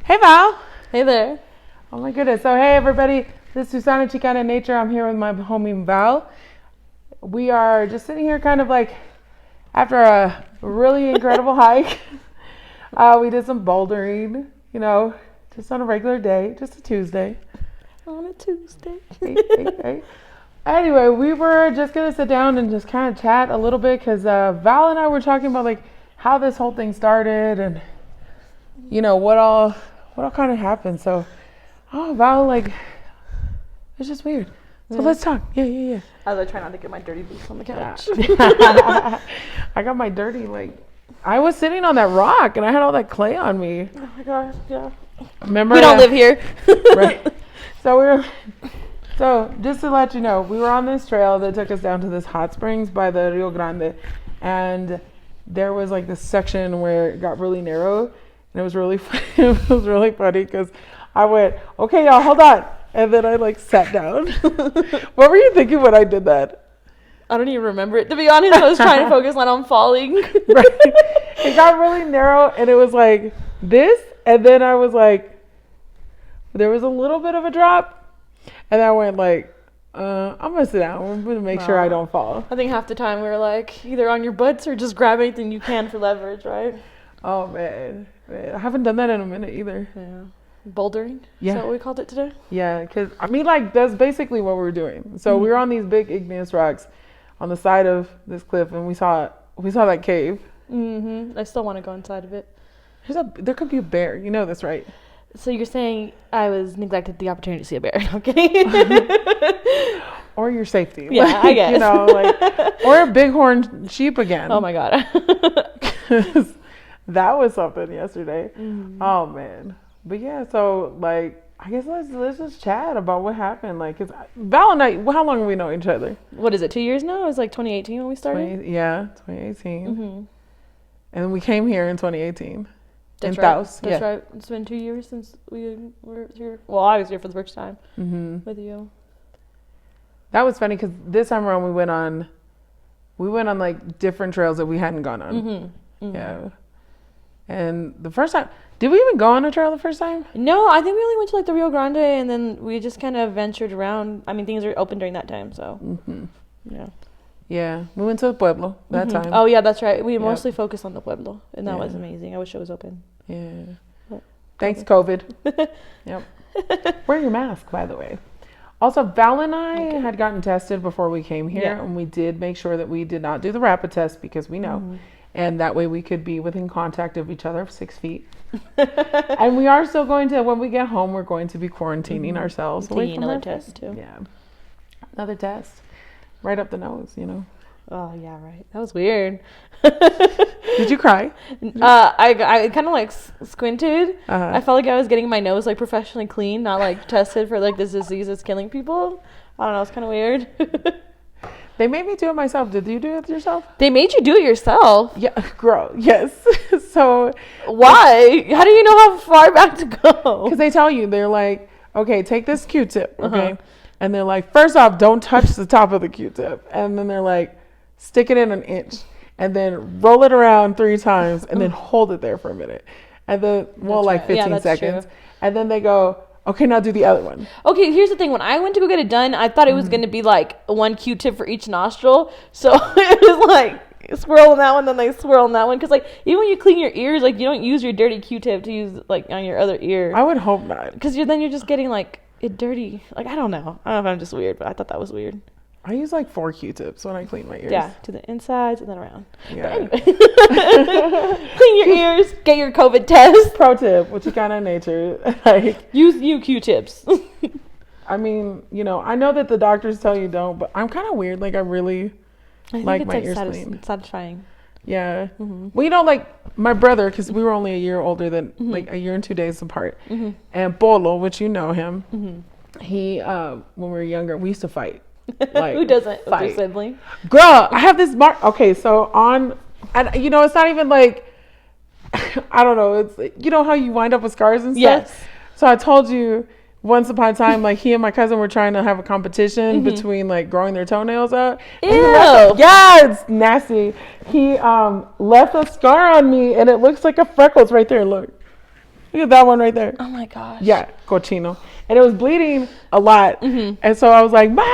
Hey, Val. Hey there. Oh, my goodness. So, hey, everybody. This is Chicana In Nature. I'm here with my homie, Val. We are just sitting here kind of like after a really incredible hike. We did some bouldering, just on a regular day, just a Tuesday. On a Tuesday. Hey. Anyway, we were just going to sit down and just kind of chat a little bit because Val and I were talking about like how this whole thing started and, what all kind of happened. So, Val, like, it's just weird. So let's talk. Yeah. As I try not to get my dirty boots on the couch. I got my dirty, I was sitting on that rock and I had all that clay on me. Oh my gosh, yeah. Remember? We don't live here. Right. So just to let you know, we were on this trail that took us down to this hot springs by the Rio Grande. And there was like this section where it got really narrow. And it was really funny because I went, okay, y'all, hold on. And then I sat down. What were you thinking when I did that? I don't even remember it. To be honest, I was trying to focus on falling. Right. It got really narrow and it was like this. And then I was like, there was a little bit of a drop. And I went I'm going to sit down. I'm going to make sure I don't fall. I think half the time we were either on your butts or just grab anything you can for leverage, right? Oh, man. I haven't done that in a minute either. Yeah. Bouldering? Yeah. Is that what we called it today? Yeah, because, that's basically what we were doing. So we were on these big igneous rocks on the side of this cliff, and we saw that cave. Mm-hmm. I still want to go inside of it. There could be a bear. You know this, right? So you're saying I was neglected the opportunity to see a bear? No, I'm kidding. Or your safety. Yeah, I guess. Or a bighorn sheep again. Oh my God. That was something yesterday. Mm-hmm. Oh man. But yeah, so I guess let's just chat about what happened. Cause Val and I, how long have we known each other? What is it? 2 years now? It was 2018 when we started. 2018. Mm-hmm. And then we came here in 2018. That's in right. Taos. That's right. It's been 2 years since we were here. Well, I was here for the first time with you. That was funny because this time around we went on different trails that we hadn't gone on. Mm-hmm. Yeah. And the first time, did we even go on a trail the first time? No, I think we only went to the Rio Grande and then we just kind of ventured around. I mean, things were open during that time, so yeah. Yeah, we went to the Pueblo that time. Oh yeah, that's right. We mostly focused on the Pueblo, and that was amazing. I wish it was open. Yeah. But, thanks, COVID. Yep. Wear your mask, by the way. Also, Val and I had gotten tested before we came here, and we did make sure that we did not do the rapid test because we know. And that way we could be within contact of each other of 6 feet. And we are still going to, when we get home, we're going to be quarantining ourselves. Taking another test, too. Yeah. Another test. Right up the nose, Oh, yeah, right. That was weird. Did you cry? I kind of squinted. Uh-huh. I felt like I was getting my nose professionally clean, not tested for this disease that's killing people. I don't know. It's kind of weird. They made me do it myself. Did you do it yourself? They made you do it yourself? Yeah, girl, yes. So why? How do you know how far back to go? Because they tell you, they're like, okay, take this Q-tip, okay? And they're like, first off, don't touch the top of the Q-tip. And then they're like, stick it in an inch. And then roll it around 3 times and then hold it there for a minute. And then, 15 seconds. True. And then they go, okay, now do the other one. Okay, here's the thing. When I went to go get it done, I thought it was going to be one Q-tip for each nostril. So it was swirl on that one, then they swirl on that one. Because even when you clean your ears, you don't use your dirty Q-tip to use on your other ear. I would hope not. Because then you're just getting it dirty. I don't know. I don't know if I'm just weird, but I thought that was weird. I use 4 Q-tips when I clean my ears. Yeah, to the insides and then around. Yeah. But anyway. Clean your ears, get your COVID test. Pro tip, Chicana In Nature. Use Q-tips. I mean, I know that the doctors tell you don't, but I'm kind of weird. I really like my ears clean. Satisfying. Yeah. Mm-hmm. Well, my brother, because we were only a year older than, a year and 2 days apart. Mm-hmm. And Polo, which you know him, he, when we were younger, we used to fight. Who doesn't? Fight. With their sibling? Girl, I have this mark. Okay, so and it's not even I don't know. It's how you wind up with scars and stuff. Yes. So I told you once upon a time, like he and my cousin were trying to have a competition between like growing their toenails out. Ew. Yeah, it's nasty. He left a scar on me, and it looks like a freckles right there. Look at that one right there. Oh my gosh. Yeah, cochino, and it was bleeding a lot. And so I was like, "Ma!"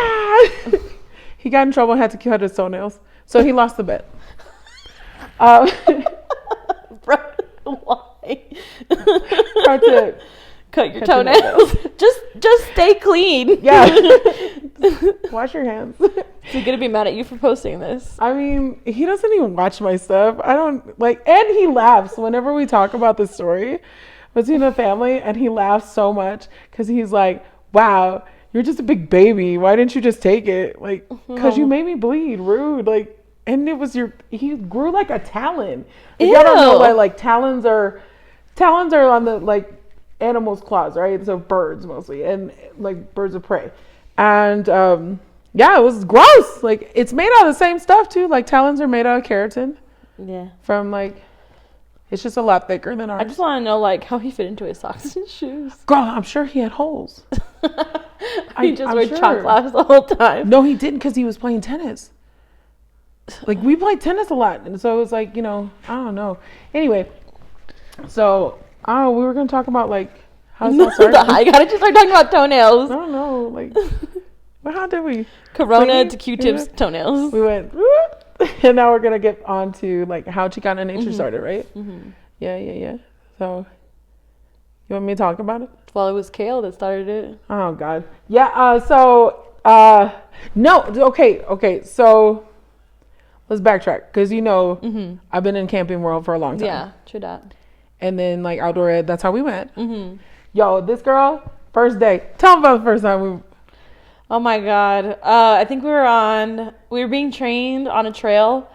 He got in trouble and had to cut his toenails, so he lost the bet. Bro, why? Hard to cut your toenails. Just stay clean. Yeah. Wash your hands. Is he gonna be mad at you for posting this? I mean, he doesn't even watch my stuff. I don't like, and he laughs whenever we talk about the story between the family, and he laughs so much because he's like, "Wow, you're just a big baby. Why didn't you just take it? Like, because you made me bleed. Rude. Like." And it was he grew like a talon. If y'all don't know why, like talons are on the like animals' claws, right? So birds mostly, and like birds of prey. And yeah, it was gross. Like it's made out of the same stuff too. Like talons are made out of keratin. Yeah. From like, it's just a lot thicker than ours. I just want to know like how he fit into his socks and shoes. Girl, I'm sure he had holes. He just wore chanclas the whole time. No, he didn't, because he was playing tennis. Like we played tennis a lot, and so it was like, you know, I don't know. Anyway, so we were gonna talk about like how's that started? I gotta just start talking about toenails. I don't know, like, well, how did we? Corona to Q-tips, toenails. We went, and now we're gonna get on to like how Chicana In Nature started, right? Yeah. So, you want me to talk about it? Well, it was Kale that started it. Oh God, yeah. No, okay. So. Let's backtrack, because I've been in camping world for a long time. Yeah, true that. And then like outdoor ed, that's how we went. Yo, this girl, first day. Tell them about the first time we. Oh my God, I think we were being trained on a trail,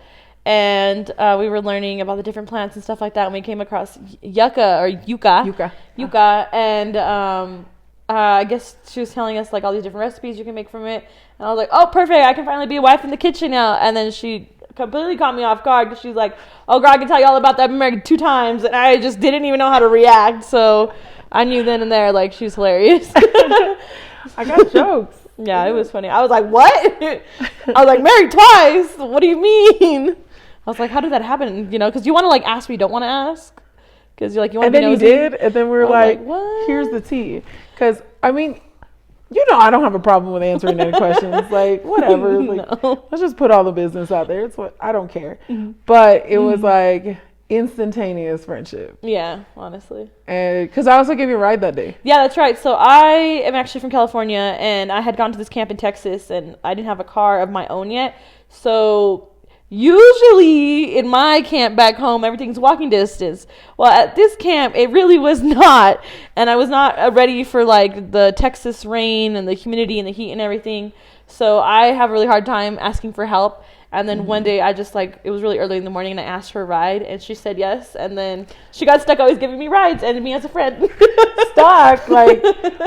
and we were learning about the different plants and stuff like that. And we came across yucca, and I guess she was telling us like all these different recipes you can make from it. And I was like, oh, perfect, I can finally be a wife in the kitchen now. And then she completely caught me off guard, because she's like, oh, girl, I can tell you all about that. I've been married 2 times. And I just didn't even know how to react. So I knew then and there, like, she's hilarious. I got jokes. Yeah, it was funny. I was like, what? I was like, married twice? What do you mean? I was like, how did that happen? You know, because you want to, like, ask what you don't want to ask. Because you're like, you want to be nosy. And then you did. And then we were like, what? Here's the tea. Because, I mean, I don't have a problem with answering any questions. Like, whatever. Like, let's just put all the business out there. It's what I don't care. But it was like instantaneous friendship. Yeah, honestly. And because I also gave you a ride that day. Yeah, that's right. So I am actually from California, and I had gone to this camp in Texas, and I didn't have a car of my own yet. So usually in my camp back home, everything's walking distance. Well, at this camp, it really was not. And I was not ready for like the Texas rain and the humidity and the heat and everything. So I have a really hard time asking for help. And then one day I just like, it was really early in the morning, and I asked her a ride, and she said yes. And then she got stuck always giving me rides, and me as a friend. Stuck? Like,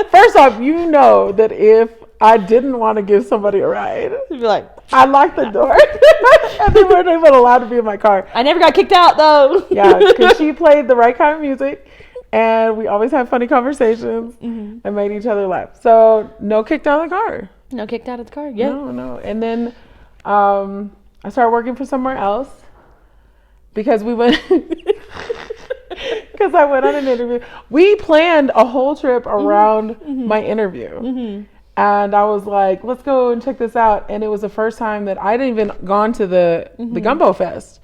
first off, you know that if I didn't want to give somebody a ride, She'd be like, I locked the door. And they weren't even allowed to be in my car. I never got kicked out though. Yeah, because she played the right kind of music, and we always had funny conversations and made each other laugh. So no kicked out of the car. No kicked out of the car. Yeah. No. And then I started working for somewhere else, because we went. Because I went on an interview. We planned a whole trip around my interview. And I was like, let's go and check this out. And it was the first time that I'd even gone to the Gumbo Fest.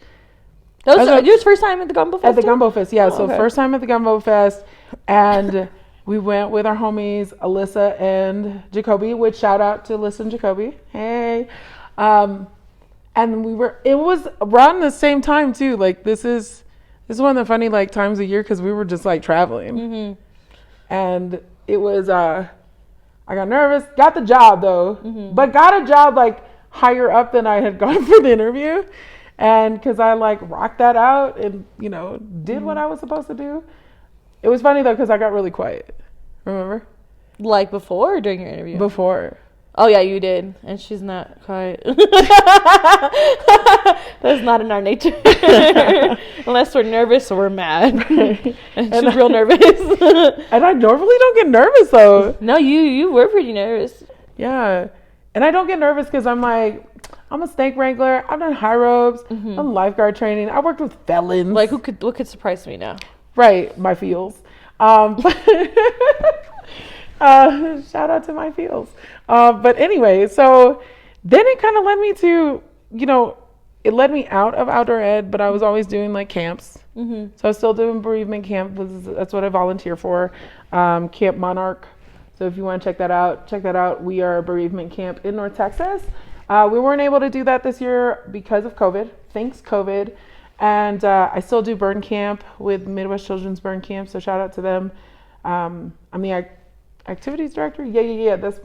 That was your first time at the Gumbo Fest? At the Gumbo Fest, yeah. Oh, so okay. First time at the Gumbo Fest. And we went with our homies, Alyssa and Jacoby, which shout out to Alyssa and Jacoby. Hey. And it was around the same time too. Like this is one of the funny like times of year, because we were just like traveling. And it was, I got nervous, got the job though, but got a job like higher up than I had gone for the interview. And because I like rocked that out and, did what I was supposed to do. It was funny though, because I got really quiet. Remember? Like before or during your interview? Before. Oh yeah, you did, and she's not quite. That's not in our nature. Unless we're nervous or we're mad, and she's real nervous. And I normally don't get nervous though. No, you were pretty nervous. Yeah, and I don't get nervous because I'm like, I'm a snake wrangler. I've done high ropes. I'm lifeguard training. I worked with felons. Like what could surprise me now? Right, my feels. Shout out to my feels. But anyway, so then it kind of led me to, it led me out of outdoor ed, but I was always doing like camps. So I was still doing bereavement camp. That's what I volunteer for. Camp Monarch. So if you want to check that out. We are a bereavement camp in North Texas. We weren't able to do that this year because of COVID. Thanks, COVID. And I still do burn camp with Midwest Children's Burn Camp. So shout out to them. I'm the activities director. Yeah. That's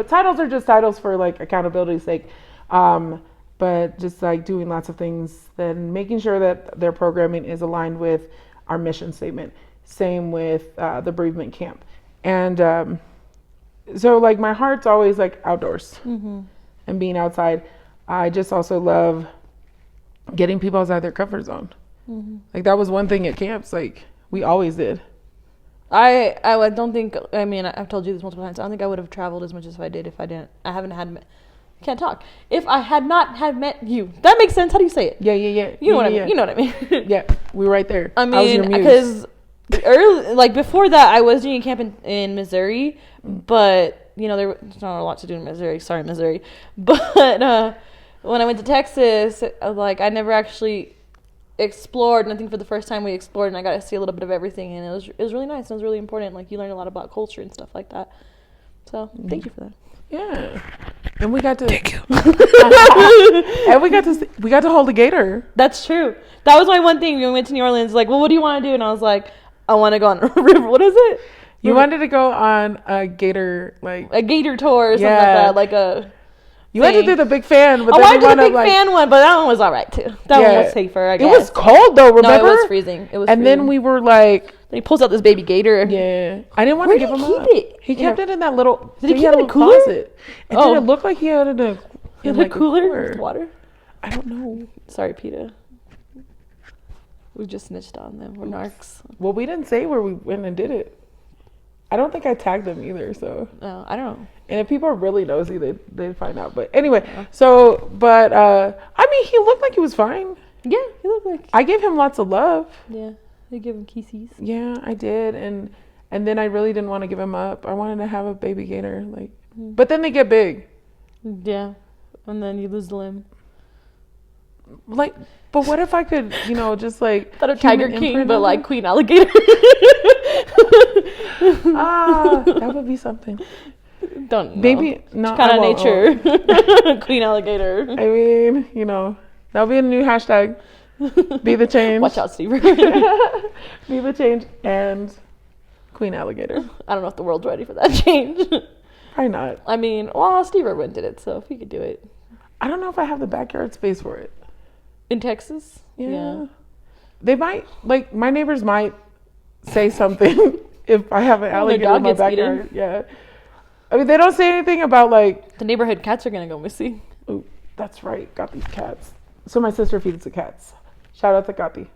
titles are just titles for like accountability's sake. But just like doing lots of things, then making sure that their programming is aligned with our mission statement. Same with the bereavement camp. And so like my heart's always like outdoors and being outside. I just also love getting people outside their comfort zone. Like that was one thing at camps, like we always did. I don't think, I mean, I've told you this multiple times. I don't think I would have traveled as much as I did if I didn't. I can't talk. If I had not had met you. That makes sense. How do you say it? Yeah. You know what I mean. You know what I mean. Yeah, we were right there. I mean, because early, like before that, I was doing a camp in Missouri, but there's not a lot to do in Missouri. Sorry, Missouri. But when I went to Texas, like I never actually explored, and I think for the first time we explored, and I got to see a little bit of everything, and it was really nice. It was really important. Like you learn a lot about culture and stuff like that. So thank you for that. Yeah, and we got to thank you. And we got to hold a gator. That's true. That was my one thing when we went to New Orleans. Like, well, what do you want to do? And I was like, I want to go on a river. What is it? You wanted to go on a gator, like a gator tour or something like that, like a. You had to do the big fan, but I wanted to do the big fan one, but that one was all right too. That one was safer, I guess. It was cold though, remember? No, it was freezing. Then we were like, then he pulls out this baby gator. Yeah, I didn't want to give him up. Where did he keep it? He kept it in that little. Did he keep it in a cooler? Closet. And did it look like he had it in a cooler with water? I don't know. Sorry, PETA. We just snitched on them. We're narcs. Well, we didn't say where we went and did it. I don't think I tagged them either, so. No, I don't know. And if people are really nosy, they'd find out. But anyway, I mean, he looked like he was fine. Yeah, he looked like. I gave him lots of love. Yeah, they give him kisses. Yeah, I did, and then I really didn't want to give him up. I wanted to have a baby gator, like, but then they get big. Yeah, and then you lose the limb. Like, but what if I could, just like. Not a Tiger King, but like Queen Alligator. That would be something. Don't know. Maybe not. Chicana In Nature. Queen Alligator. I mean, that'll be a new hashtag. Be the change. Watch out, Steve. Be the change and Queen Alligator. I don't know if the world's ready for that change. Probably not. I mean, well, Steve Irwin did it, so if he could do it. I don't know if I have the backyard space for it. In Texas? Yeah. They might, like, my neighbors might say something if I have an alligator in my backyard. Yeah. I mean, they don't say anything about, like... The neighborhood cats are going to go missing. Oh, that's right. Got these cats. So my sister feeds the cats. Shout out to Gati.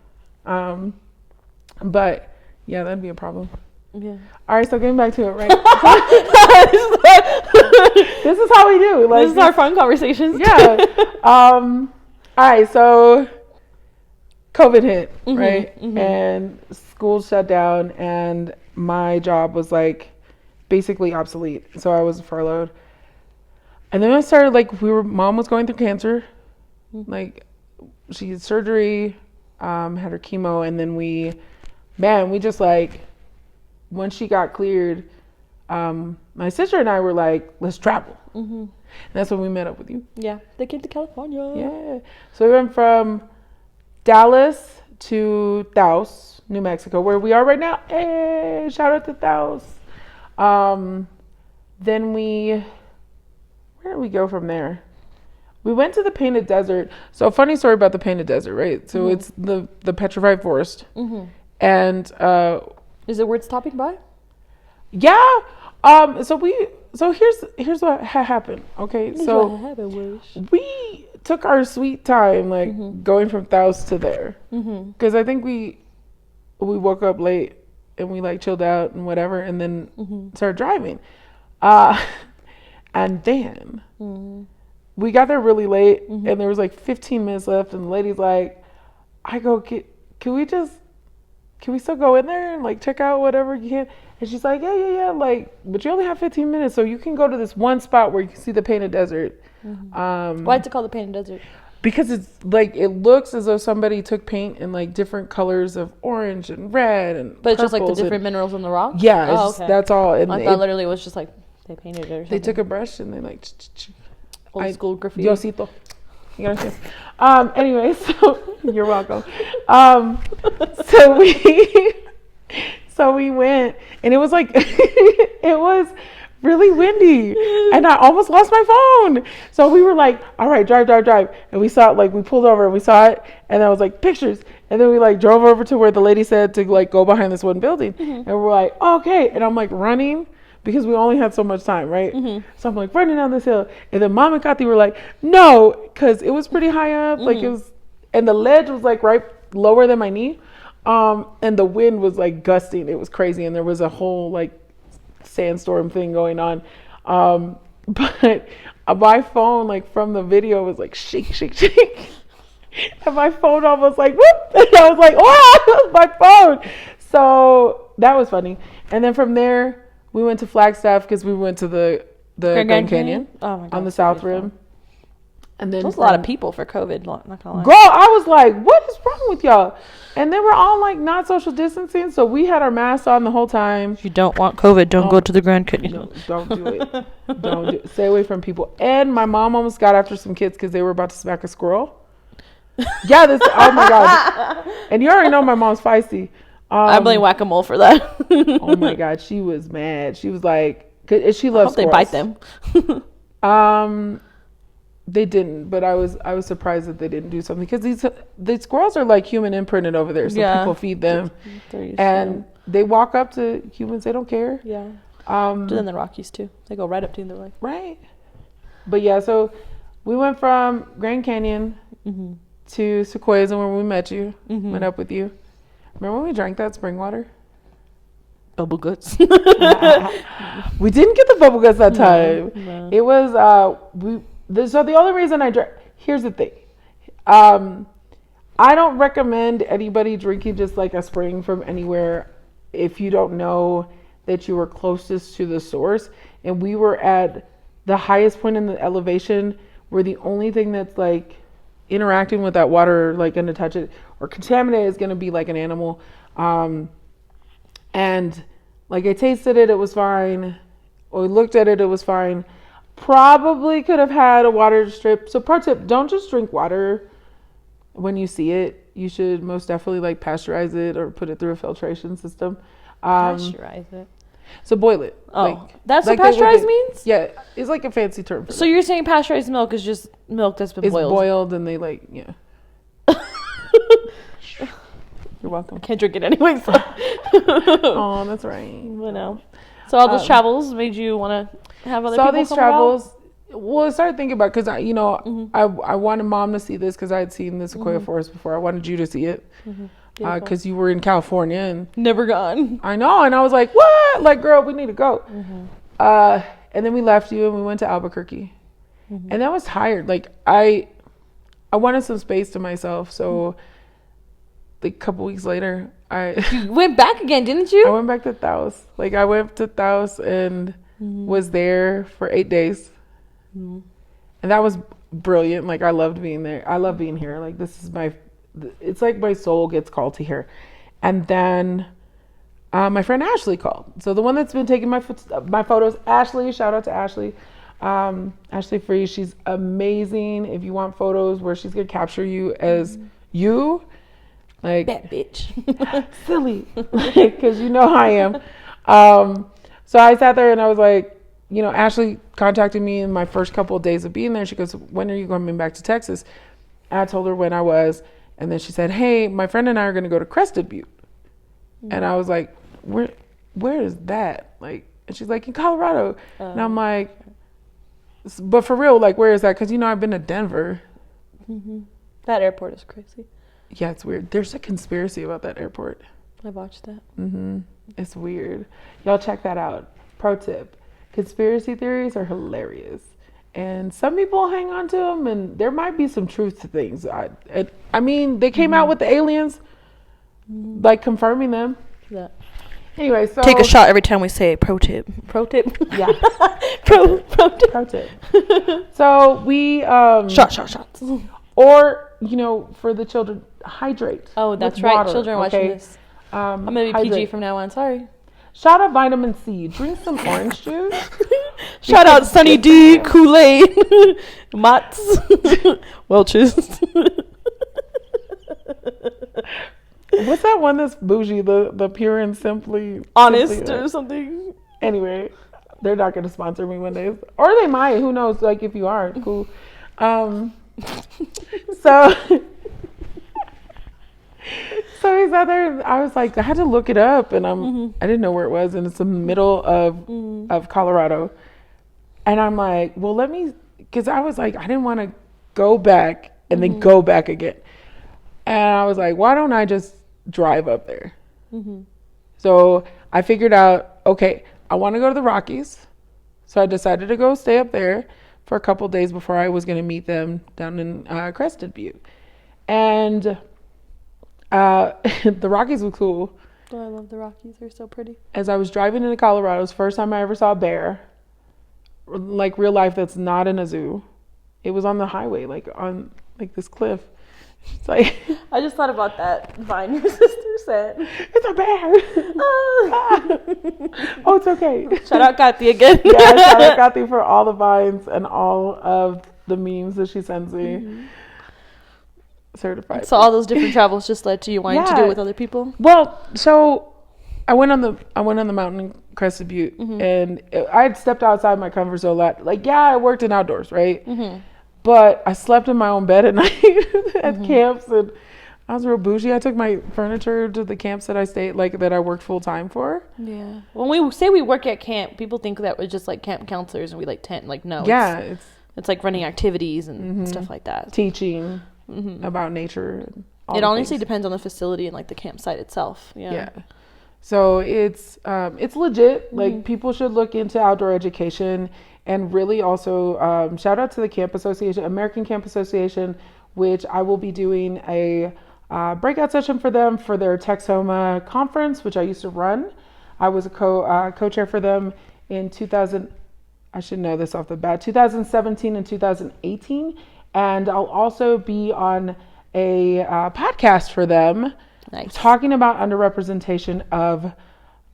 But, yeah, that'd be a problem. Yeah. All right, so getting back to it, right? This is how we do. Like, this is our fun conversations. Yeah. All right, so COVID hit, right? And school shut down, and my job was like basically obsolete. So I was furloughed. And then I started mom was going through cancer. Like she had surgery, had her chemo, and then we just like, once she got cleared, my sister and I were like, let's travel. And that's when we met up with you. Yeah, they came to California. Yeah. So we went from Dallas to Taos, New Mexico, where we are right now. Hey, shout out to Taos. Then where did we go from there? We went to the Painted Desert. So funny story about the Painted Desert, right? So it's the petrified forest. And is it worth stopping by? Yeah. So So here's what happened. Okay, so we took our sweet time, like going from Taos to there, because I think we woke up late and we like chilled out and whatever, and then started driving. And then we got there really late, and there was like 15 minutes left, and the lady's like, can we still go in there and like check out whatever you can? And she's like, yeah, like, but you only have 15 minutes, so you can go to this one spot where you can see the painted desert. Why is it called the painted desert? Because it's like, it looks as though somebody took paint in like different colors of orange and red and but it's just like the different minerals in the rock. Yeah, okay. That's all. And I thought literally it was just like they painted it or something. They took a brush and they like old school graffiti. Diosito. You gotta say. Anyway, so you're welcome. So we went, and it was like it was really windy, and I almost lost my phone. So we were like, all right, drive, and we saw it. Like, we pulled over and we saw it, and I was like, pictures, and then we like drove over to where the lady said to like go behind this one building, and we're like, okay, and I'm like running because we only had so much time, right? So I'm like running down this hill, and then Mom and Kathy were like, no, because it was pretty high up, like it was, and the ledge was like right lower than my knee, and the wind was like gusting. It was crazy, and there was a whole like sandstorm thing going on, but my phone, like from the video, was like shake, and my phone almost like whoop, and I was like, oh, my phone. So that was funny. And then from there we went to Flagstaff because we went to the Grand Canyon on the South Rim. And then there's a lot of people for COVID, not gonna lie. Girl, I was like, what is wrong with y'all? And they were all like not social distancing, so we had our masks on the whole time. If you don't want COVID, don't go to the Grand Canyon. No, don't do it. Don't do it. Stay away from people. And my mom almost got after some kids because they were about to smack a squirrel. Yeah, oh my God. And you already know my mom's feisty. I blame Whack-A-Mole for that. Oh my God, she was mad. She was like, she loves squirrels. I hope they bite them. They didn't, but I was surprised that they didn't do something because these squirrels are like human imprinted over there, so people feed them, and they walk up to humans. They don't care. Yeah. In the Rockies too, they go right up to you. They're like, right. But yeah, so we went from Grand Canyon to Sequoias, and where we met you, went up with you. Remember when we drank that spring water? Bubble guts. We didn't get the bubble guts that time. No. It was so the only reason I drank, here's the thing. I don't recommend anybody drinking just like a spring from anywhere if you don't know that you were closest to the source. And we were at the highest point in the elevation where the only thing that's like interacting with that water, like going to touch it or contaminate it, is going to be like an animal. And like I tasted it, it was fine. Or looked at it, it was fine. Probably could have had a water strip. So pro tip, don't just drink water when you see it. You should most definitely like pasteurize it or put it through a filtration system. Pasteurize it. So boil it. Oh, that's what pasteurized means? Yeah, it's like a fancy term for so that. You're saying pasteurized milk is just milk that's been boiled? It's boiled and they like, yeah. You're welcome. Can't drink it anyway. So. Oh, that's right. I know. So all those travels made you want to have other people come these travels. Well, I started thinking about because I wanted Mom to see this because I had seen the Sequoia Forest before. I wanted you to see it because you were in California and never gone. I know, and I was like, what? Like, girl, we need to go. And then we left you and we went to Albuquerque, and I was tired. Like I wanted some space to myself, so. Like a couple weeks later, You went back again, didn't you? I went back to Taos. Like I went to Taos and was there for 8 days, and that was brilliant. Like I loved being there. I love being here. Like this is it's like my soul gets called to here. And then my friend Ashley called. So the one that's been taking my photos, Ashley. Shout out to Ashley. Ashley Free. She's amazing. If you want photos where she's gonna capture you as you. Like that bitch. Silly. Because you know how I am. So I sat there and I was like, Ashley contacted me in my first couple of days of being there. She goes, when are you coming back to Texas? And I told her when I was. And then she said, hey, my friend and I are going to go to Crested Butte. And I was like, where is that? Like, And she's like, in Colorado. And I'm like, but for real, like, where is that? Because, I've been to Denver. Mm-hmm. That airport is crazy. Yeah, it's weird. There's a conspiracy about that airport. I watched that. Mm-hmm. It's weird. Y'all check that out. Pro tip. Conspiracy theories are hilarious. And some people hang on to them, and there might be some truth to things. I mean, they came out with the aliens, like, confirming them. Yeah. Anyway, so... Take a shot every time we say pro tip. Pro tip? Yeah. Pro tip. Pro tip. So, we... Shots. Or, for the children, hydrate. Oh, that's with right. water, Children are watching this. I'm going to be PG from now on. Sorry. Shout out vitamin C. Drink some orange juice. Shout out Sunny D, Kool-Aid, Mott's, Welch's. What's that one that's bougie? The Pure and Simply Honest or something. Anyway, they're not going to sponsor me one day. Or they might. Who knows? Like, if you are, cool. So he's out there, and I was like, I had to look it up, and I didn't know where it was, and it's the middle of Colorado. And I'm like, well, because I was like, I didn't want to go back and then go back again. And I was like, why don't I just drive up there? So I figured out, okay, I want to go to the Rockies. So I decided to go stay up there for a couple days before I was going to meet them down in Crested Butte. And the Rockies were cool. Oh, I love the Rockies. They're so pretty. As I was driving into Colorado, it was the first time I ever saw a bear. Like, real life, that's not in a zoo. It was on the highway, like on like this cliff. It's like, I just thought about that vine your sister said. It's a bear. Oh, it's okay. Shout out Kathy again. Yeah, shout out Kathy for all the vines and all of the memes that she sends me. Certified. So all those different travels just led to you wanting to do it with other people? Well, so I went on the mountain in Crested Butte, and I had stepped outside my comfort zone a lot. Like, yeah, I worked in outdoors, right? But I slept in my own bed at night at camps, and I was real bougie. I took my furniture to the camps that I stayed, like, that I worked full time for. Yeah. When we say we work at camp, people think that we're just like camp counselors and we like tent. Like, no. Yeah, it's like running activities and stuff like that. Teaching about nature. And it honestly depends on the facility and like the campsite itself. Yeah. So it's legit. Like, people should look into outdoor education, and really also shout out to the Camp Association, American Camp Association, which I will be doing a breakout session for them for their Texoma conference, which I used to run. I was a co-chair for them in 2000. I should know this off the bat. 2017 and 2018, and I'll also be on a podcast for them. Nice. Talking about underrepresentation of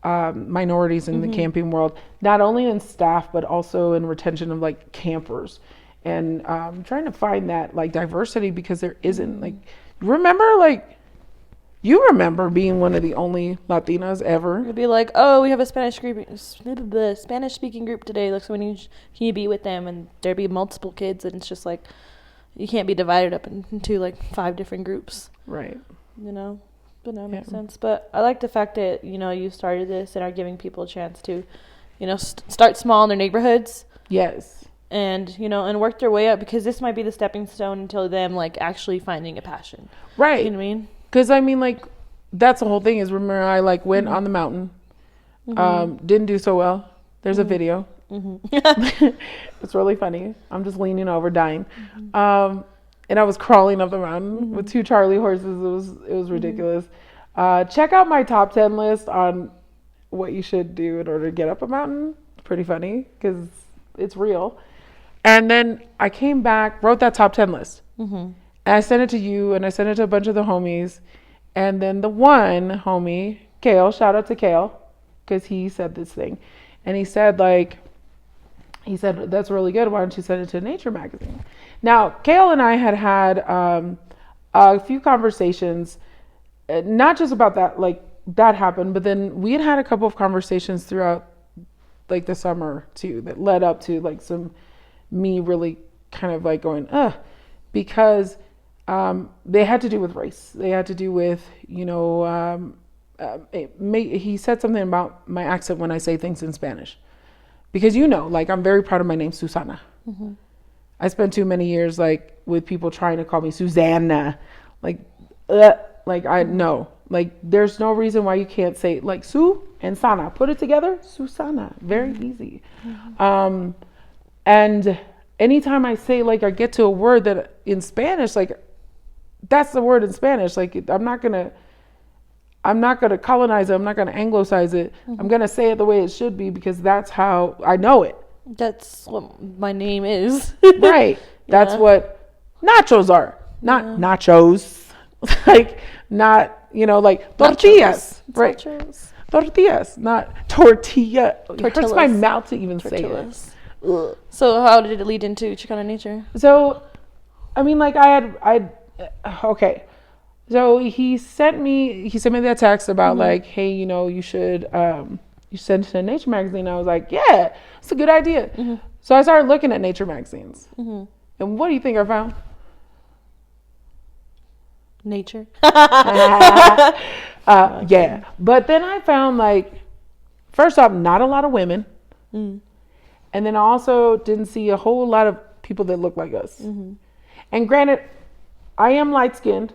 minorities in the camping world, not only in staff, but also in retention of like campers, and trying to find that like diversity, because there isn't. Like, you remember being one of the only Latinas ever. It'd be like, oh, we have a Spanish group, the Spanish speaking group today. Like, so can you be with them? And there'd be multiple kids, and it's just like, you can't be divided up into like 5 different groups. Right. But that makes sense. But I like the fact that, you started this and are giving people a chance to, start small in their neighborhoods. Yes. And, and work their way up, because this might be the stepping stone until them, like, actually finding a passion. Right. You know what I mean? Because, like, that's the whole thing is, remember, I, like, went on the mountain. Didn't do so well. There's a video. It's really funny. I'm just leaning over, dying. And I was crawling up the mountain with 2 Charlie horses. It was ridiculous. Check out my top 10 list on what you should do in order to get up a mountain. It's pretty funny because it's real. And then I came back, wrote that top 10 list. And I sent it to you, and I sent it to a bunch of the homies. And then the one homie, Kale, shout out to Kale, because he said this thing. And he said, that's really good. Why don't you send it to Nature magazine? Now, Kale and I had a few conversations, not just about that, like, that happened, but then we had a couple of conversations throughout, like, the summer, too, that led up to, like, me really kind of, like, going, because they had to do with race. They had to do with, he said something about my accent when I say things in Spanish. Because, like, I'm very proud of my name, Susana. Mm-hmm. I spent too many years, like, with people trying to call me Susanna. Like, no. Like, there's no reason why you can't say, like, Su and Sana. Put it together, Susana. Very easy. Mm-hmm. And anytime I say, like, I get to a word that in Spanish, like, that's the word in Spanish. Like, I'm not gonna colonize it. I'm not gonna anglicize it. Mm-hmm. I'm gonna say it the way it should be because that's how I know it. That's what my name is. Right. That's what nachos are. Not nachos. Like, not, like tortillas. Nachos. Right. Nachos. Tortillas, not tortilla. It hurts my mouth to even say it. Ugh. So how did it lead into Chicana In Nature? So, I mean, like, okay. So he sent me that text about mm-hmm. like, hey, you should you send it to Nature magazine. I was like, yeah, it's a good idea. Mm-hmm. So I started looking at Nature magazines. Mm-hmm. And what do you think I found? Nature. Yeah. But then I found, like, first off, not a lot of women. Mm. And then I also didn't see a whole lot of people that look like us. Mm-hmm. And granted, I am light-skinned.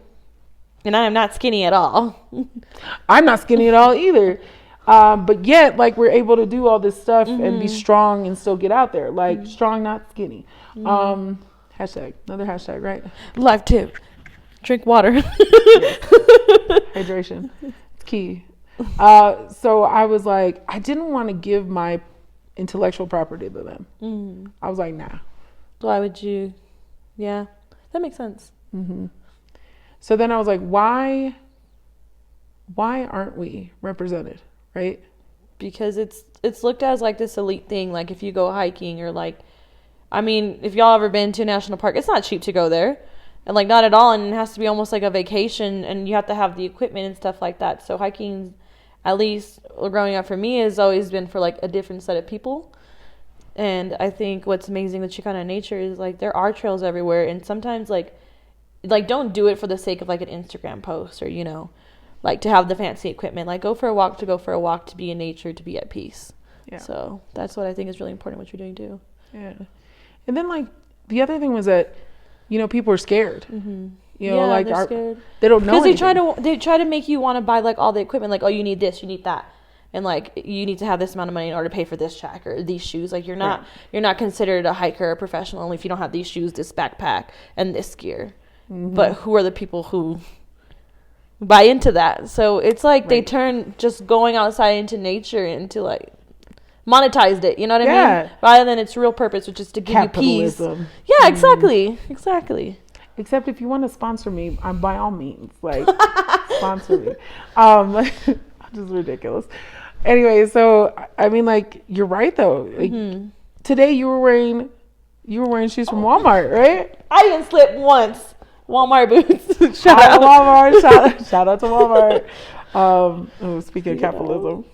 And I am not skinny at all. I'm not skinny at all either. But yet, like, we're able to do all this stuff mm-hmm. and be strong and still get out there. Like, mm-hmm. strong, not skinny. Mm-hmm. Hashtag. Another hashtag, right? Life tip. Drink water. Hydration. It's key. So I was like, I didn't want to give my intellectual property to them. Mm-hmm. I was like, nah. Why would you? Yeah. That makes sense. Mm-hmm. So then I was like, why aren't we represented, right? Because it's looked at as like this elite thing. Like if you go hiking or like, I mean, if y'all ever been to a national park, it's not cheap to go there. And like not at all. And it has to be almost like a vacation and you have to have the equipment and stuff like that. So hiking, at least growing up for me, has always been for like a different set of people. And I think what's amazing with Chicana In Nature is like there are trails everywhere. And sometimes like don't do it for the sake of like an Instagram post or, like to have the fancy equipment. Like go for a walk, to be in nature, to be at peace. Yeah. So that's what I think is really important what you're doing too. Yeah. And then like the other thing was that, people are scared. Mm-hmm. Like they're scared. They don't know because they try to make you want to buy like all the equipment. Like, oh, you need this, you need that. And like you need to have this amount of money in order to pay for this track or these shoes. Like you're not considered a hiker or professional only if you don't have these shoes, this backpack, and this gear. Mm-hmm. But who are the people who buy into that? So it's like they turn just going outside into nature into like monetized it. You know what I mean? Rather than its real purpose, which is to give you peace. Yeah, exactly. Except if you want to sponsor me, by all means, like sponsor me. Just ridiculous. Anyway, so I mean, like you're right though. Like, today you were wearing shoes from Walmart, right? I didn't slip once. Walmart boots. Shout out to Walmart. Shout out to Walmart. Speaking of capitalism.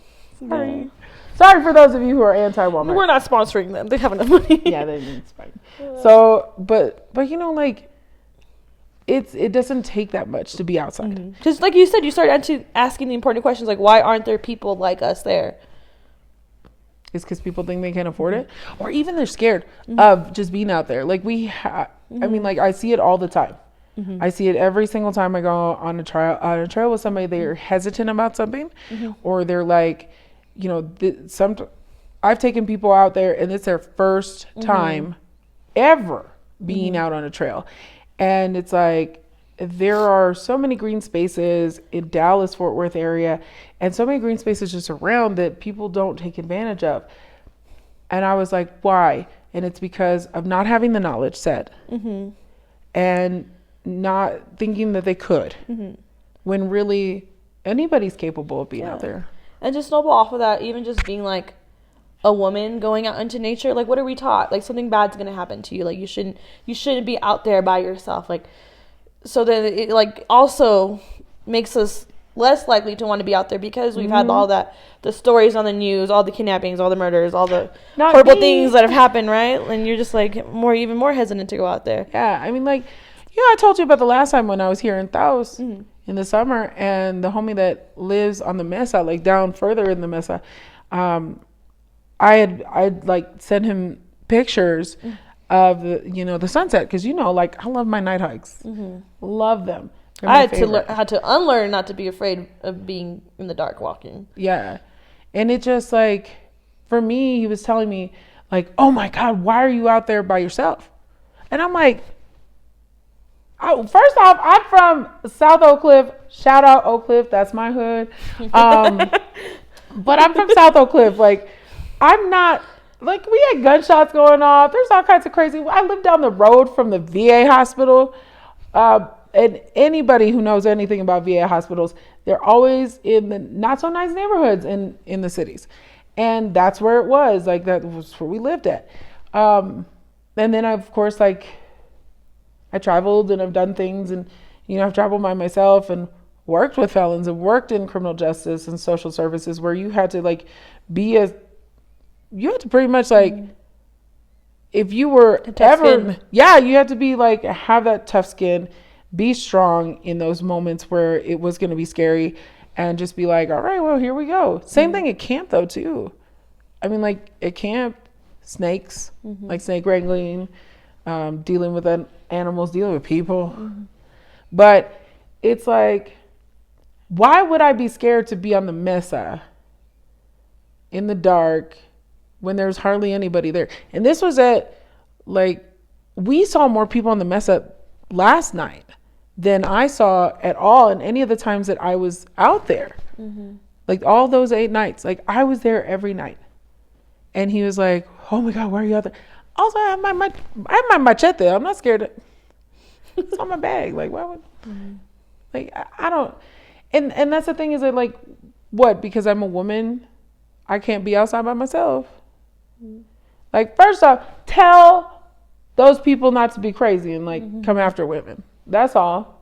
Sorry for those of you who are anti-Walmart. We're not sponsoring them. They have enough money. Yeah, it's fine. So, but like, it doesn't take that much to be outside. Because like you said, you started asking the important questions like, why aren't there people like us there? It's because people think they can't afford it, or even they're scared of just being out there. Like I mean, like I see it all the time. I see it every single time I go on a trail with somebody. They're hesitant about something, or they're like, I've taken people out there and it's their first time ever being out on a trail, and it's like there are so many green spaces in Dallas, Fort Worth area, and so many green spaces just around that people don't take advantage of. And I was like, why? And it's because of not having the knowledge set and not thinking that they could when really anybody's capable of being out there. And just snowball off of that, even just being like a woman going out into nature, like what are we taught? Like something bad's gonna happen to you. Like you shouldn't be out there by yourself. Like so then it like also makes us less likely to want to be out there because we've had all that, the stories on the news, all the kidnappings, all the murders, all the horrible things that have happened, right? And you're just like even more hesitant to go out there. Yeah, I mean, like, I told you about the last time when I was here in Taos. in the summer, and the homie that lives on the mesa, like down further in the mesa, I'd like send him pictures of the sunset, because like I love my night hikes. Love them. I had to unlearn not to be afraid of being in the dark walking. Yeah. And it just like, for me, he was telling me like, oh my God, why are you out there by yourself? And I'm like, first off, I'm from South Oak Cliff. Shout out Oak Cliff. That's my hood. But I'm from South Oak Cliff. Like, I'm not, like, we had gunshots going off. There's all kinds of crazy. I live down the road from the VA hospital. And anybody who knows anything about VA hospitals, they're always in the not so nice neighborhoods in the cities. And that's where it was. Like, that was where we lived at. And then, of course, like, I traveled and I've done things, and, I've traveled by myself and worked with felons and worked in criminal justice and social services, where you had to like you had to pretty much like, if you were ever, you had to be like, have that tough skin, be strong in those moments where it was going to be scary, and just be like, all right, well, here we go. Same thing at camp though, too. I mean, like at camp, snakes, like snake wrangling, dealing with animals, dealing with people. But it's like, why would I be scared to be on the mesa in the dark when there's hardly anybody there? And this was we saw more people on the mesa last night than I saw at all in any of the times that I was out there. Like all those 8 nights, like I was there every night. And he was like, oh my God, why are you out there? Also, I have my machete. I'm not scared. It's on my bag. Like, why would, like, I don't, and that's the thing, is that like, what, because I'm a woman, I can't be outside by myself. Like, first off, tell those people not to be crazy and like come after women. That's all.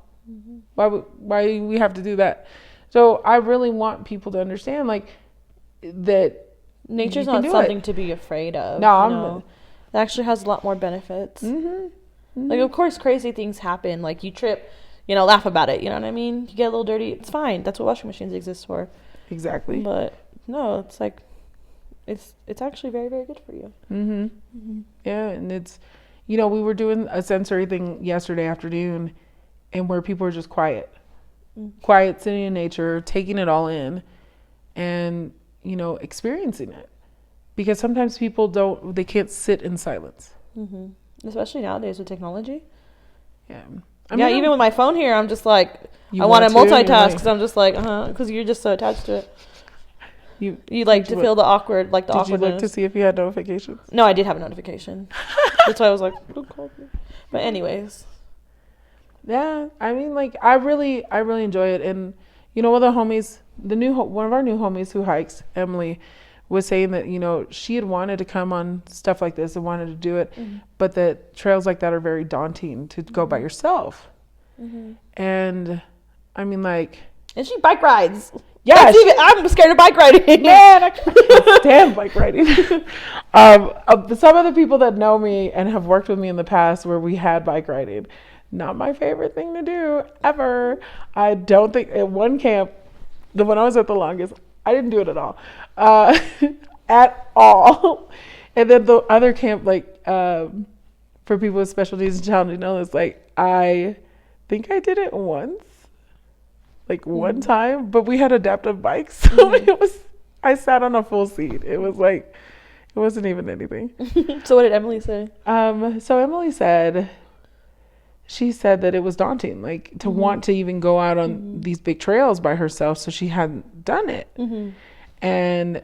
Why we have to do that? So I really want people to understand like that nature's not something to be afraid of. No, it actually has a lot more benefits. Like, of course, crazy things happen. Like, you trip, laugh about it. You know what I mean? You get a little dirty. It's fine. That's what washing machines exist for. Exactly. But no, it's like, it's actually very, very good for you. Yeah, and it's, we were doing a sensory thing yesterday afternoon, and where people are just quiet, sitting in nature, taking it all in, and experiencing it, because sometimes people they can't sit in silence. Especially nowadays with technology. Yeah. Even with my phone here, I'm just like, I want to multitask, because I'm just like, because you're just so attached to it. You like to feel the awkward, like the awkwardness. Did you look to see if you had notifications? No, I did have a notification. That's why I was like, don't call me. But anyways. Yeah, I mean, like, I really enjoy it. And, one of the homies, one of our new homies who hikes, Emily, was saying that, she had wanted to come on stuff like this and wanted to do it, but that trails like that are very daunting to go by yourself. And I mean, like, and she bike rides. Yeah, I'm scared of bike riding. Man, I can't stand bike riding. Some of the people that know me and have worked with me in the past where we had bike riding, not my favorite thing to do ever. I don't think at one camp, the one I was at the longest, I didn't do it at all. At all. And then the other camp, like, for people with special needs and challenging illness, like, I think I did it once. Like one time, but we had adaptive bikes. So I sat on a full seat. It was like, it wasn't even anything. So what did Emily say? So Emily said that it was daunting, like to want to even go out on these big trails by herself. So she hadn't done it. And,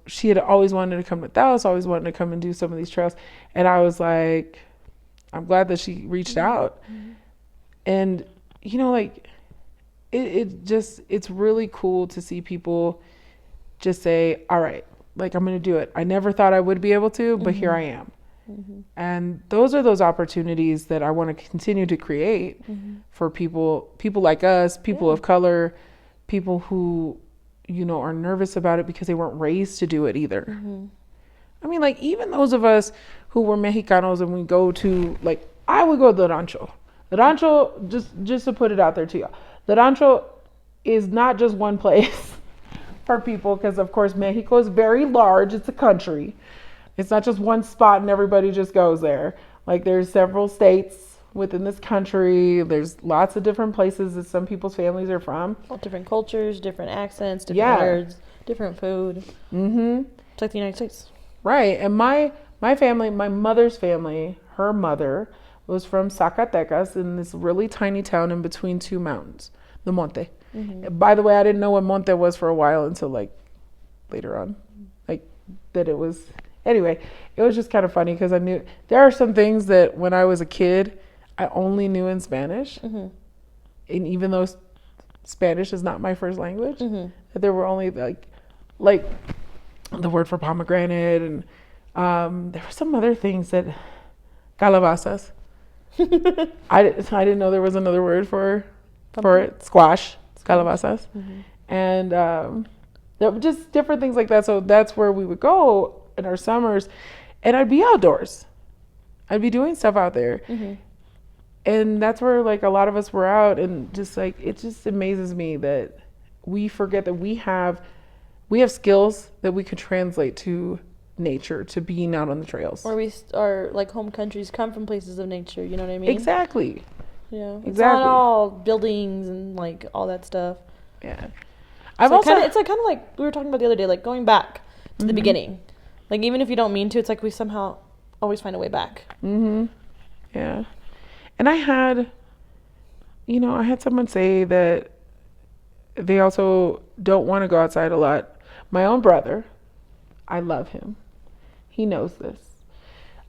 she had always wanted to come with us, always wanted to come and do some of these trails. And I was like, I'm glad that she reached out. And, like, it's really cool to see people just say, all right, like, I'm going to do it. I never thought I would be able to, but here I am. And those are those opportunities that I want to continue to create for people like us, people of color, people who, are nervous about it because they weren't raised to do it either. I mean, like, even those of us who were Mexicanos and we go to, like, I would go to the rancho. The rancho, just to put it out there to you, the rancho is not just one place for people, because of course Mexico is very large. It's a country. It's not just one spot and everybody just goes there. Like there's several states within this country. There's lots of different places that some people's families are from. All different cultures, different accents, different words, different food. Mm-hmm. It's like the United States. Right. And my family, my mother's family, her mother was from Zacatecas, in this really tiny town in between two mountains, the Monte. Mm-hmm. By the way, I didn't know what Monte was for a while until like later on, like that it was. Anyway, it was just kind of funny because I knew there are some things that when I was a kid, I only knew in Spanish. Mm-hmm. And even though Spanish is not my first language, mm-hmm. that there were only like the word for pomegranate, and there were some other things that calabazas. I didn't know there was another word for it. Squash, calabazas. Mm-hmm. And there were just different things like that. So that's where we would go in our summers, and I'd be outdoors. I'd be doing stuff out there. Mm-hmm. And that's where like a lot of us were out, and just like it just amazes me that we forget that we have skills that we could translate to nature, to being out on the trails. Or our like home countries come from places of nature, you know what I mean? Exactly. Yeah. It's not all buildings and like all that stuff. Yeah. It's like kind of like we were talking about the other day, like going back to the beginning. Like even if you don't mean to, it's like we somehow always find a way back. Mm-hmm. Yeah. And I had someone say that they also don't want to go outside a lot. My own brother, I love him. He knows this.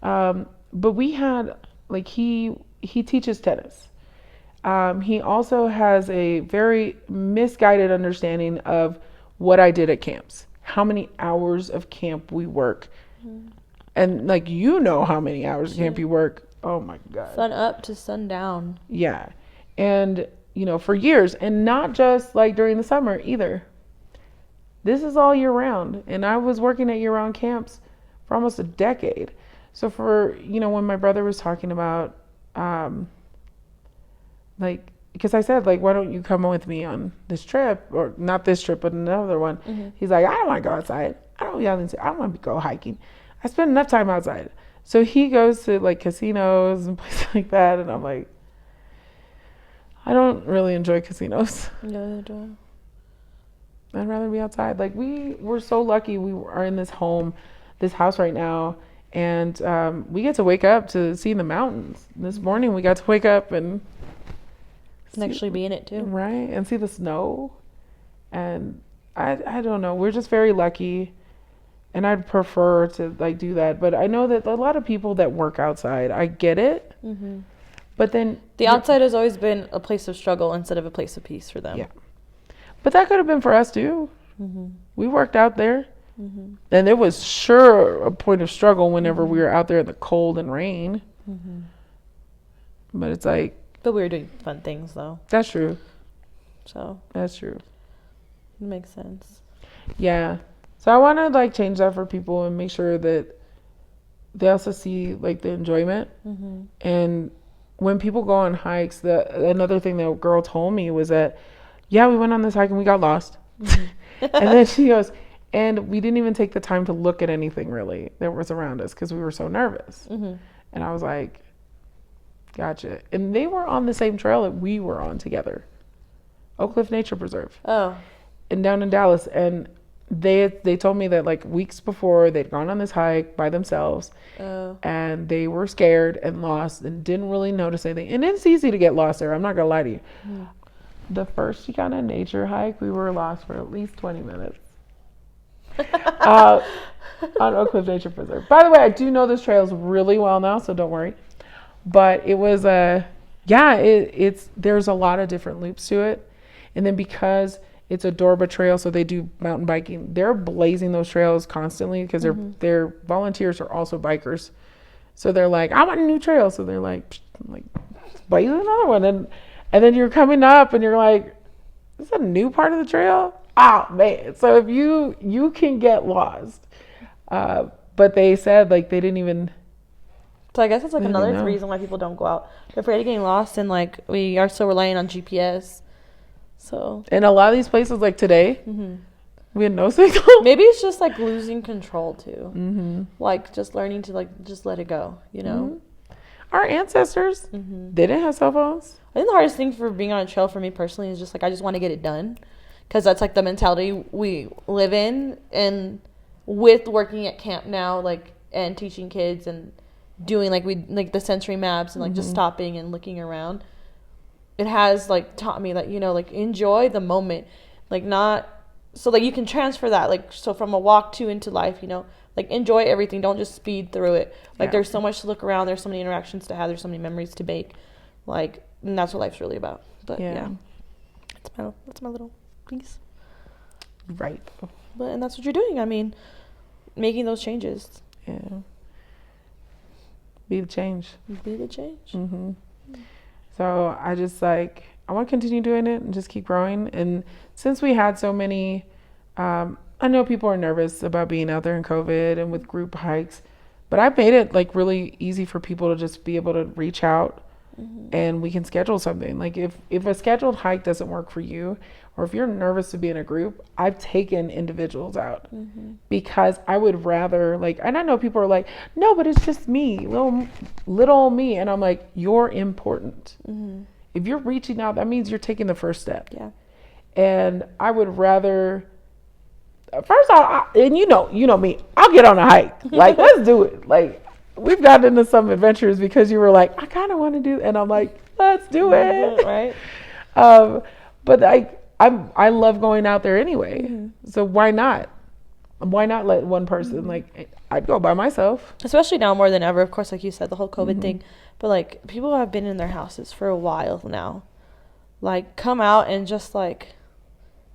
But we had, like, he teaches tennis. He also has a very misguided understanding of what I did at camps, how many hours of camp we work. Mm-hmm. And like, how many hours of camp you work. Oh my God. Sun up to sun down. Yeah. And, for years, and not just like during the summer either. This is all year round. And I was working at year round camps for almost a decade. So when my brother was talking about, because I said, like, why don't you come with me on this trip, or not this trip, but another one. Mm-hmm. He's like, I don't want to go outside. I don't want to go hiking. I spend enough time outside. So he goes to like casinos and places like that. And I'm like, I don't really enjoy casinos. Yeah, I'd rather be outside. Like we're so lucky we are in this house right now. And we get to wake up to see the mountains. This morning we got to wake up and actually be in it too. Right. And see the snow. And I don't know. We're just very lucky. And I'd prefer to like do that. But I know that a lot of people that work outside, I get it. Mm-hmm. But then the outside has always been a place of struggle instead of a place of peace for them. Yeah. But that could have been for us too. Mm-hmm. We worked out there. Mm-hmm. And it was sure a point of struggle whenever we were out there in the cold and rain. Mm-hmm. But it's like... But we were doing fun things though. That's true. So... That's true. It makes sense. Yeah. So I want to like change that for people and make sure that they also see like the enjoyment. Mm-hmm. And when people go on hikes, another thing that a girl told me was that, we went on this hike and we got lost. Mm-hmm. And then she goes, and we didn't even take the time to look at anything really that was around us because we were so nervous. Mm-hmm. And I was like, gotcha. And they were on the same trail that we were on together, Oak Cliff Nature Preserve. Oh. And down in Dallas. And they told me that like weeks before they'd gone on this hike by themselves. Oh. And they were scared and lost and didn't really notice anything. And it's easy to get lost there. I'm not gonna lie to you. Mm. The first Chicana In Nature hike, we were lost for at least 20 minutes on Oak Cliff Nature Preserve. By the way, I do know this trails really well now, so don't worry. But it was there's a lot of different loops to it. And then because it's a Dorba trail, so they do mountain biking. They're blazing those trails constantly because their volunteers are also bikers. So they're like, I want a new trail. So they're like blaze another one. And then you're coming up and you're like, is that a new part of the trail? Oh, man. So if you can get lost. But they said like they didn't even So I guess it's like Maybe another no. reason why people don't go out. They're afraid of getting lost, and like we are so reliant on GPS. So And a lot of these places, like today, we had no signal. maybe it's just like losing control too. Mm-hmm. Like just learning to like just let it go, you know. Our ancestors, they didn't have cell phones. I think the hardest thing for being on a trail for me personally is just like I just want to get it done, because that's like the mentality we live in. And with working at camp now, like, and teaching kids and doing like the sensory maps and like just stopping and looking around, it has like taught me that, you know, like enjoy the moment, like not so like you can transfer that, like, so from a walk to into life, you know, like enjoy everything, don't just speed through it. Like there's so much to look around, there's so many interactions to have, there's so many memories to make, like, and that's what life's really about. But yeah, that's my little piece. Right. But and that's what you're doing. I mean, making those changes. Yeah. Be the change. Be the change. So I just like, I want to continue doing it and just keep growing. And since we had so many, I know people are nervous about being out there in COVID and with group hikes, but I've made it like really easy for people to just be able to reach out and we can schedule something. Like if a scheduled hike doesn't work for you, or if you're nervous to be in a group, I've taken individuals out because I would rather, like, and I know people are like, no, but it's just me, little me. And I'm like, you're important. If you're reaching out, that means you're taking the first step. Yeah. And I would rather, first off, and you know me, I'll get on a hike. Like, let's do it. Like, we've gotten into some adventures because you were like, I kind of want to do, and I'm like, let's do it. Right. But I love going out there anyway. So why not? Why not let one person, like, I'd go by myself. Especially now more than ever, of course, like you said, the whole COVID thing. But like people have been in their houses for a while now. Like come out and just like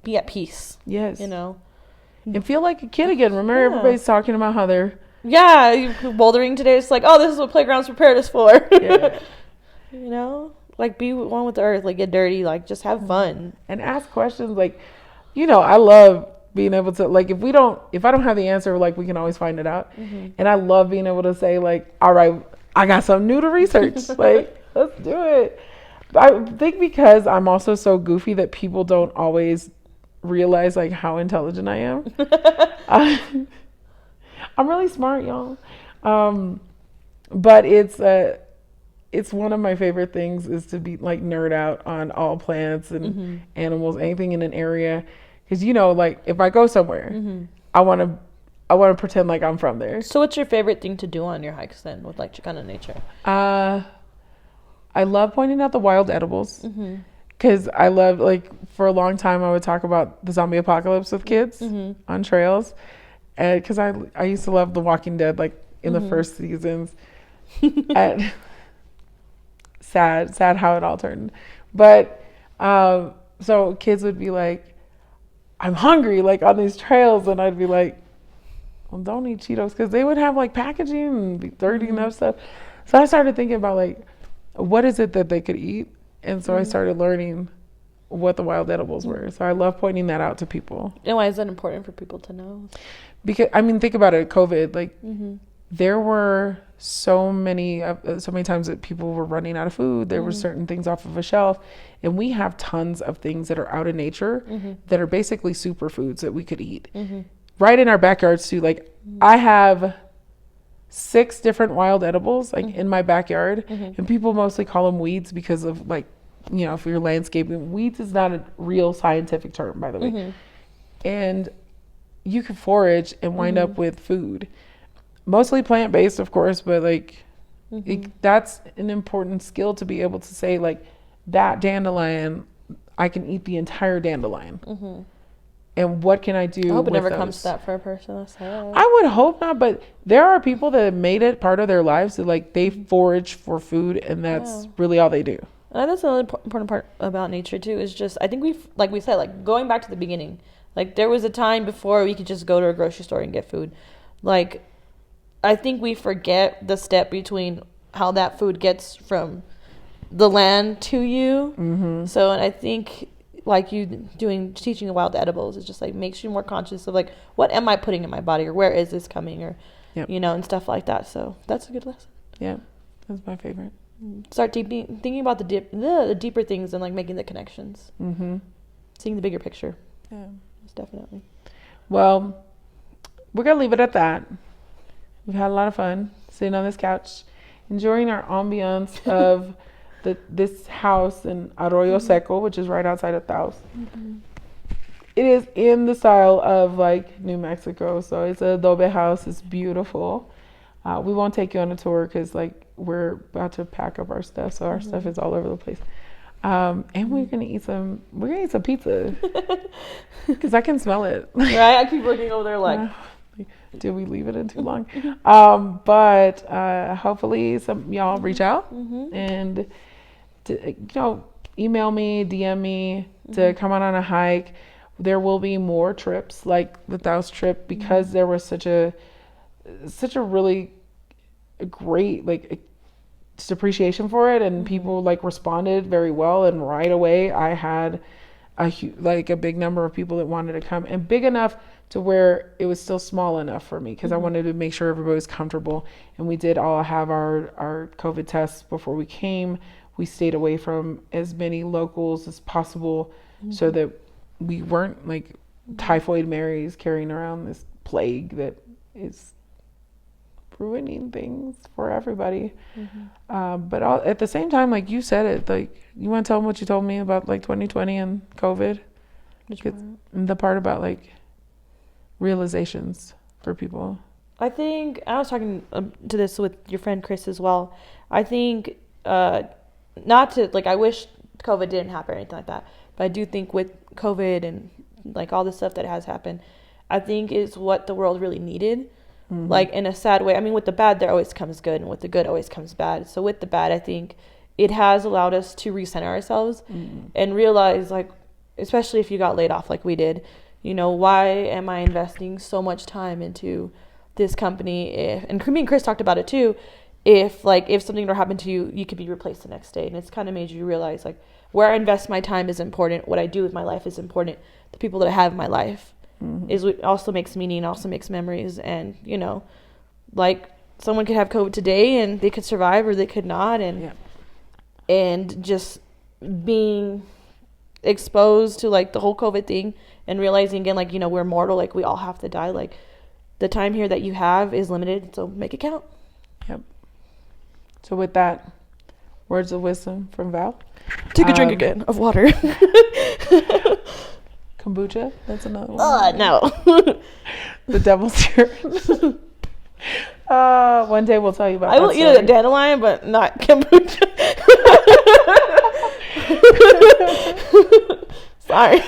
be at peace. Yes. You know. And feel like a kid again. Remember everybody's talking about how they're bouldering today. It's like, oh, this is what playgrounds prepared us for. Yeah. You know? Like be one with the earth, like get dirty, like just have fun. And ask questions. Like, you know, I love being able to, like, if I don't have the answer, like, we can always find it out. And I love being able to say, like, all right, I got something new to research. Like, let's do it. But I think because I'm also so goofy that people don't always realize, like, how intelligent I am. I'm really smart, y'all. But it's one of my favorite things is to be, like, nerd out on all plants and animals, anything in an area. Because, you know, like, if I go somewhere, I want to pretend like I'm from there. So what's your favorite thing to do on your hikes then with, like, Chicana In Nature? I love pointing out the wild edibles. Because I love, like, for a long time, I would talk about the zombie apocalypse with kids on trails. Because I used to love The Walking Dead, like, in the first seasons. And sad how it all turned. But, so kids would be like, I'm hungry, like, on these trails. And I'd be like, well, don't eat Cheetos. Because they would have, like, packaging and be dirty and that stuff. So I started thinking about, like, what is it that they could eat? And so I started learning what the wild edibles were. So I love pointing that out to people. And why is that important for people to know? Because, I mean, think about it, COVID. Like, there were so many times that people were running out of food. There were certain things off of a shelf. And we have tons of things that are out in nature that are basically superfoods that we could eat. Right in our backyards, too. Like, I have 6 different wild edibles, like, in my backyard. And people mostly call them weeds because of, like, you know, if you're landscaping. Weeds is not a real scientific term, by the way. And you could forage and wind up with food. Mostly plant-based, of course, but, like, that's an important skill to be able to say, like, that dandelion, I can eat the entire dandelion. And what can I do? I hope it never those? comes to that for a person. That's sad. I would hope not, but there are people that have made it part of their lives that, like, they forage for food, and that's really all they do. And that's another important part about nature too. Is just I think like we said, like going back to the beginning, like there was a time before we could just go to a grocery store and get food. Like I think we forget the step between how that food gets from the land to you. So, and I think like you teaching the wild edibles is just like makes you more conscious of like, what am I putting in my body, or where is this coming, or, you know, and stuff like that. So that's a good lesson. Yeah. That's my favorite. Start thinking about the deeper things and like making the connections. Mm-hmm. Seeing the bigger picture. Yeah. Most definitely. Well, we're going to leave it at that. We've had a lot of fun sitting on this couch, enjoying our ambiance of this house in Arroyo Seco, which is right outside of Taos. Mm-hmm. It is in the style of like New Mexico, so it's an adobe house. It's beautiful. We won't take you on a tour because like we're about to pack up our stuff, so our stuff is all over the place. And we're gonna eat some pizza because I can smell it. Right, I keep looking over there like, did we leave it in too long? But hopefully some y'all reach out and email me, DM me to come on a hike. There will be more trips like the Taos trip because there was such a really great like just appreciation for it, and people like responded very well, and right away I had a big number of people that wanted to come, and big enough to where it was still small enough for me because I wanted to make sure everybody was comfortable. And we did all have our COVID tests before we came. We stayed away from as many locals as possible so that we weren't like typhoid Marys carrying around this plague that is ruining things for everybody. But at the same time, like you said it, like you want to tell them what you told me about like 2020 and COVID. The part about like realizations for people. I think I was talking to this with your friend Chris as well. I think not to like I wish COVID didn't happen or anything like that, but I do think with COVID and like all the stuff that has happened, I think is what the world really needed. Like in a sad way. I mean, with the bad there always comes good, and with the good always comes bad. So with the bad, I think it has allowed us to recenter ourselves and realize, like, especially if you got laid off like we did, why am I investing so much time into this company? And me and Chris talked about it too. If something were to happen to you, you could be replaced the next day. And it's kind of made you realize like where I invest my time is important. What I do with my life is important. The people that I have in my life is what also makes meaning, also makes memories. And, like someone could have COVID today and they could survive or they could not. And just being exposed to like the whole COVID thing and realizing again, like, we're mortal, like we all have to die. Like the time here that you have is limited. So make it count. Yep. So with that, words of wisdom from Val. Take a drink again of water. Kombucha, that's another one. No. The devil's here. One day we'll tell you about I will eat a dandelion, but not kombucha. Sorry.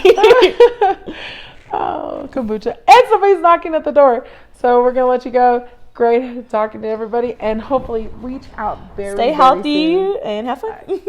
Kombucha. And somebody's knocking at the door. So we're going to let you go. Great talking to everybody. And hopefully reach out very, Stay healthy and have fun.